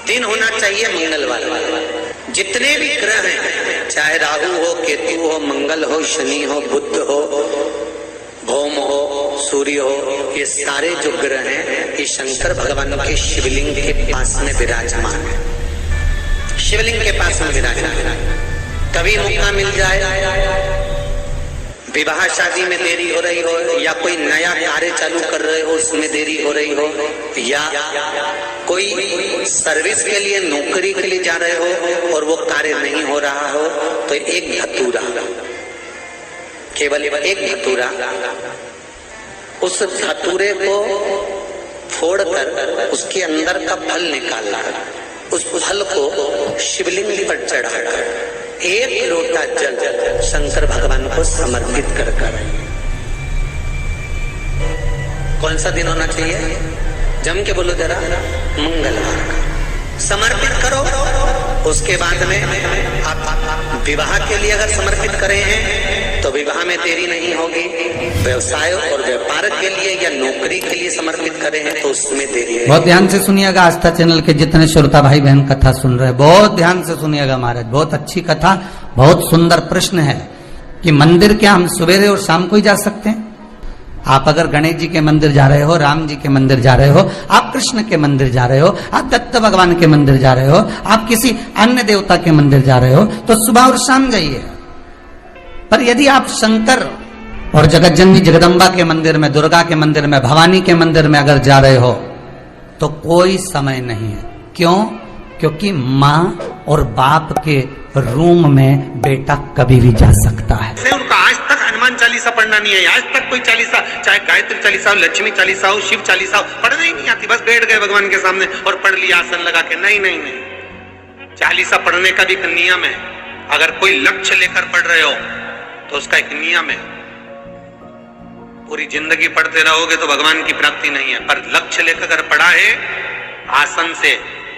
दिन होना चाहिए मंगलवार वाला। जितने भी ग्रह हैं, चाहे राहु हो, केतु हो, मंगल हो, शनि हो, बुध हो, भौम हो, सूर्य हो, ये सारे जो ग्रह हैं ये शंकर भगवान के शिवलिंग के पास में विराजमान है। शिवलिंग के पास में विराजमान है। कभी मौका मिल जाए, विवाह शादी में देरी हो रही हो, या कोई नया कार्य चालू कर रहे हो उसमें देरी हो रही हो, या कोई सर्विस के लिए, नौकरी के लिए जा रहे हो और वो कार्य नहीं हो रहा हो, तो एक धतूरा, केवल एक धतूरा, उस धतूरे को फोड़कर उसके अंदर का फल निकालना, उस फल को शिवलिंग पर चढ़ाकर एक लोटा जल शंकर भगवान को समर्पित कर कर। कौन सा दिन होना चाहिए? जम के बोलो जरा, मंगलवार का समर्पित करो। उसके बाद में आप विवाह के लिए अगर समर्पित करे हैं तो विवाह में देरी नहीं होगी। व्यवसाय और व्यापार के लिए या नौकरी के लिए समर्पित करे हैं तो उसमें देरी है। बहुत ध्यान से सुनिएगा। आस्था चैनल के जितने श्रोता भाई बहन कथा सुन रहे हैं, बहुत ध्यान से सुनिएगा महाराज। बहुत अच्छी कथा, बहुत सुंदर प्रश्न है कि मंदिर क्या हम सवेरे और शाम को ही जा सकते हैं? आप अगर गणेश जी के मंदिर जा रहे हो, राम जी के मंदिर जा रहे हो, आप कृष्ण के मंदिर जा रहे हो, आप दत्त भगवान के मंदिर जा रहे हो, आप किसी अन्य देवता के मंदिर जा रहे हो, तो सुबह और शाम जाइए। पर यदि आप शंकर और जगत जननी जगदम्बा के मंदिर में, दुर्गा के मंदिर में, भवानी के मंदिर में अगर जा रहे हो तो कोई समय नहीं है। क्यों? क्योंकि माँ और बाप के रूम में बेटा कभी भी जा सकता है। उनका आज तक हनुमान चालीसा पढ़ना नहीं है, आज तक कोई चालीसा, चाहे गायत्री चालीसा हो, लक्ष्मी चालीसा हो, शिव चालीसा हो, पढ़ना ही नहीं आती। बस बैठ गए भगवान के सामने और पढ़ लिया आसन लगा के। नहीं नहीं नहीं, चालीसा पढ़ने का भी एक नियम है। अगर कोई लक्ष्य लेकर पढ़ रहे हो तो उसका एक नियम है। पूरी जिंदगी पढ़ते रहोगे तो भगवान की प्राप्ति नहीं है, पर लक्ष्य लेकर अगर पढ़ा है आसन से,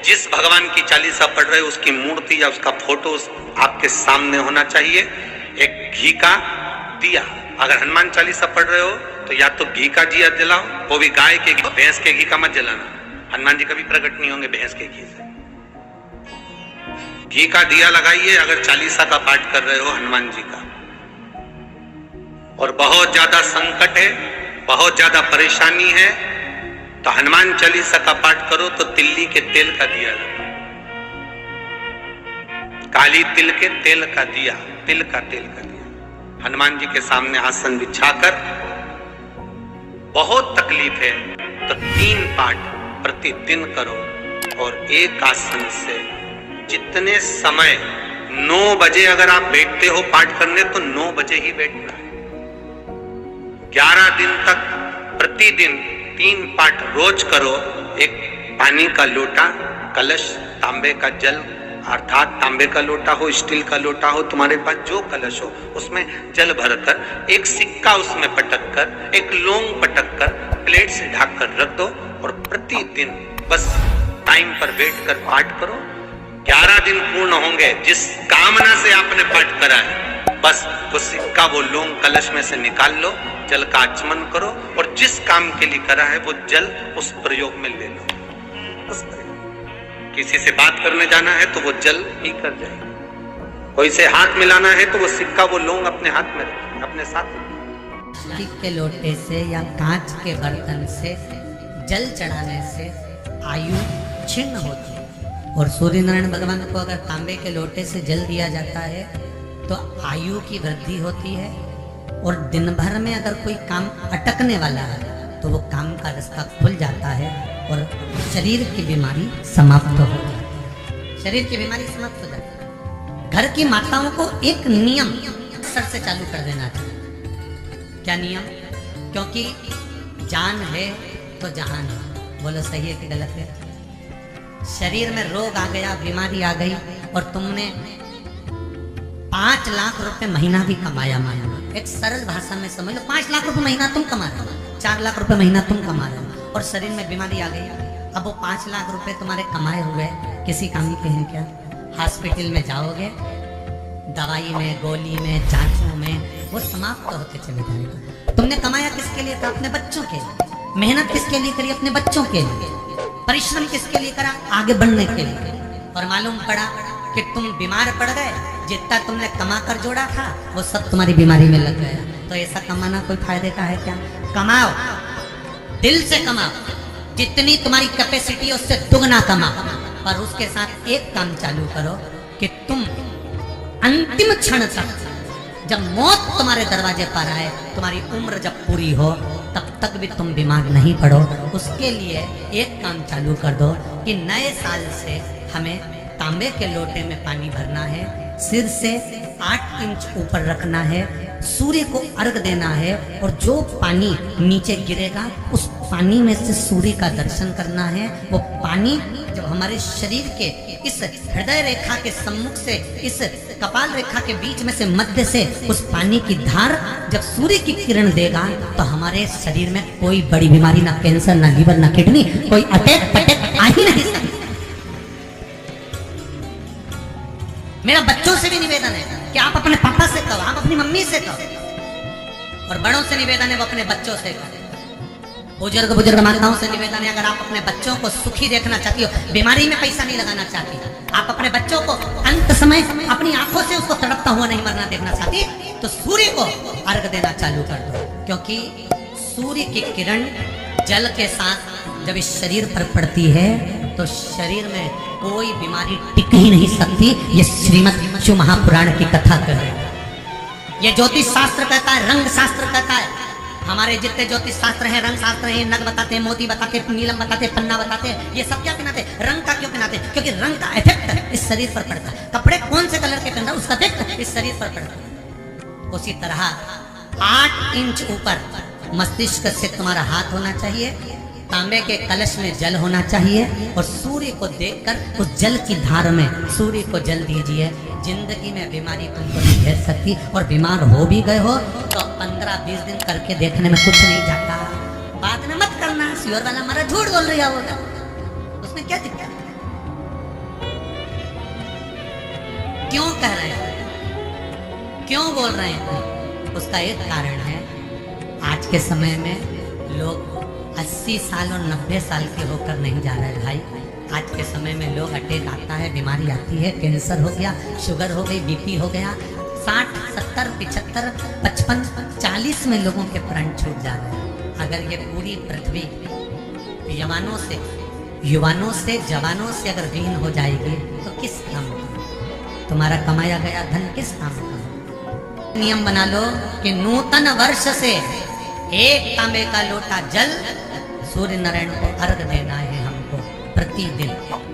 जिस भगवान की चालीसा पढ़ रहे हो उसकी मूर्ति या उसका फोटो आपके सामने होना चाहिए। एक घी का दिया, अगर हनुमान चालीसा पढ़ रहे हो तो या तो घी का दिया जलाओ, वो भी गाय के घी, भैंस के घी का मत जलाना। हनुमान जी कभी प्रकट नहीं होंगे भैंस के घी से। घी का दिया लगाइए अगर चालीसा का पाठ कर रहे हो हनुमान जी का। और बहुत ज्यादा संकट है, बहुत ज्यादा परेशानी है, तो हनुमान चालीसा का पाठ करो तो तिल्ली के तेल का दिया लगाओ, काली तिल के तेल का दिया, तिल का तेल का दिया हनुमान जी के सामने आसन बिछाकर। बहुत तकलीफ है तो 3 पाठ प्रतिदिन करो। और एक आसन से जितने समय, 9 बजे अगर आप बैठते हो पाठ करने तो 9 बजे ही बैठना है। 11 दिन तक प्रतिदिन 3 पाठ रोज करो। एक पानी का लोटा, कलश, तांबे का जल, अर्थात तांबे का लोटा हो, स्टील का लोटा हो, तुम्हारे पास जो कलश हो उसमें जल भरकर, एक सिक्का उसमें पटक कर, एक लौंग पटक कर प्लेट से ढक कर रख दो और प्रतिदिन बस टाइम पर बैठकर पाठ करो। 11 दिन पूर्ण होंगे। जिस कामना से आपने पाठ करा है बस वो सिक्का, वो लौंग कलश में से निकाल लो, जल का आचमन करो और जिस काम के लिए करा है वो जल उस प्रयोग में ले लो। बस किसी से बात करने जाना है तो वो जल ही कर जाएगा, कोई से हाथ मिलाना है तो वो सिक्का, वो लौंग अपने हाथ में रखें, अपने साथ। प्लास्टिक के लोटे से या कांच के बर्तन से जल चढ़ाने से आयु छिन्न होती है। और सूर्य नारायण भगवान को अगर तांबे के लोटे से जल दिया जाता है तो आयु की वृद्धि होती है। और दिन भर में अगर कोई काम अटकने वाला है तो वो काम का रास्ता खुल जाता है और शरीर की बीमारी समाप्त हो जाती है। शरीर की बीमारी समाप्त हो जाती है। घर की माताओं को एक नियम सर से चालू कर देना चाहिए। क्या नियम? क्योंकि जान है तो जहान है। बोलो सही है कि गलत है? शरीर में रोग आ गया, बीमारी आ गई और तुमने 5 लाख रुपए महीना भी कमाया, मानो एक सरल भाषा में समझ लो, 5 लाख रुपए महीना तुम कमा रहे हो, 4 लाख रुपए महीना तुम कमा रहे हो और शरीर में बीमारी आ गई। अब वो 5 लाख रुपए तुम्हारे कमाए हुए किसी काम के हैं क्या? हॉस्पिटल में जाओगे, दवाई में, गोली में, जांचों में वो समाप्त होते चले जाएगा। तुमने कमाया किसके लिए था? अपने बच्चों के लिए। मेहनत किसके लिए करी? अपने बच्चों के लिए। परिश्रम किसके लिए करा? आगे बढ़ने के लिए। और मालूम पड़ा कि तुम बीमार पड़ गए, जितना तुमने कमा कर जोड़ा था वो सब तुम्हारी बीमारी में लग गया। तो ऐसा कमाना कोई फायदे का है क्या? कमाओ, दिल से कमाओ, जितनी तुम्हारी कैपेसिटी है उससे दुगना कमाओ। पर उसके साथ एक काम चालू करो कि तुम अंतिम क्षण तक, जब मौत तुम्हारे दरवाजे पर आए, तुम्हारी उम्र जब पूरी हो, तब तक भी तुम बीमार नहीं पड़ो। उसके लिए एक काम चालू कर दो कि नए साल से हमें तांबे के लोटे में पानी भरना है, सिर से 8 इंच ऊपर रखना है, सूर्य को अर्घ देना है, और जो पानी नीचे गिरेगा उस पानी में से सूर्य का दर्शन करना है। वो पानी जब हमारे शरीर के इस हृदय रेखा के सम्मुख से, इस कपाल रेखा के बीच में से, मध्य से उस पानी की धार जब सूर्य की किरण देगा तो हमारे शरीर में कोई बड़ी बीमारी, ना कैंसर, ना लीवर, ना किडनी, कोई अटैक पटैक आ ही नहीं सकती। मेरा बच्चों से भी निवेदन है कि आप अपने पापा से कहो, आप अपनी मम्मी से कहो, और बड़ों से निवेदन है वो अपने बच्चों से कहो। बुजुर्ग माताओं से निवेदन है, अगर आप अपने बच्चों को सुखी देखना चाहती हो, बीमारी में पैसा नहीं लगाना चाहती, आप अपने बच्चों को अंत समय अपनी आंखों से उसको तड़पता हुआ नहीं मरना देखना चाहती, तो सूर्य को अर्घ देना चालू कर दो। क्योंकि सूर्य की किरण जल के साथ जब इस शरीर पर पड़ती है तो शरीर में कोई बीमारी टिक ही नहीं सकती। ये श्रीमद् शिव महापुराण की कथा कर रहे हैं। ये ज्योतिष शास्त्र कहता है, रंग शास्त्र कहता है। हमारे जितने ज्योतिष शास्त्र हैं, रंग शास्त्र हैं, नग बताते हैं, मोती बताते हैं, नीलम बताते हैं, पन्ना बताते हैं, ये सब क्या पहनाते हैं? रंग का क्यों पहनाते हैं? क्योंकि रंग का इफेक्ट इस शरीर पर पड़ता है। कपड़े कौन से कलर के पहन रहा है उसका इफेक्ट इस शरीर पर पड़ता है। उसी तरह 8 इंच ऊपर मस्तिष्क से तुम्हारा हाथ होना चाहिए, तांबे के कलश में जल होना चाहिए, और सूर्य को देखकर उस जल की धार में सूर्य को जल दीजिए। जिंदगी में बीमारी तुमको नहीं घेर सकती, और बीमार हो भी गए हो तो 15-20 दिन करके देखने में कुछ नहीं जाता। बाद में मत करना, श्योर वाला हमारा झूठ बोल रहा होगा, उसमें क्या दिक्कत है? क्यों कह रहे हैं, क्यों बोल रहे हैं? उसका एक कारण है, आज के समय में लोग 80 साल और 90 साल के होकर नहीं जा रहे भाई। आज के समय में लोग अटैक आता है, बीमारी आती है, कैंसर हो गया, शुगर हो गई, बीपी हो गया, 60, 70, 75, 55, 40 में लोगों के प्राण छूट जा रहे हैं। अगर ये पूरी पृथ्वी युवानों से जवानों से अगर विहीन हो जाएगी तो किस काम का? तुम्हारा कमाया गया धन किस काम का? नियम बना लो कि नूतन वर्ष से 1 तांबे का लोटा जल सूर्य नारायण को अर्घ देना है हमको प्रतिदिन।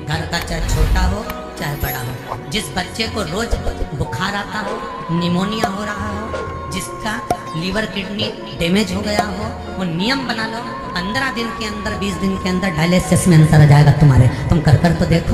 घर का चाहे छोटा हो चाहे बड़ा हो, जिस बच्चे को रोज बुखार आता हो, निमोनिया हो रहा हो, जिसका लीवर किडनी डैमेज हो गया हो, वो नियम बना लो 15 दिन के अंदर, 20 दिन के अंदर डायलिसिस में अंतर आ जाएगा तुम्हारे। तुम कर तो देखो।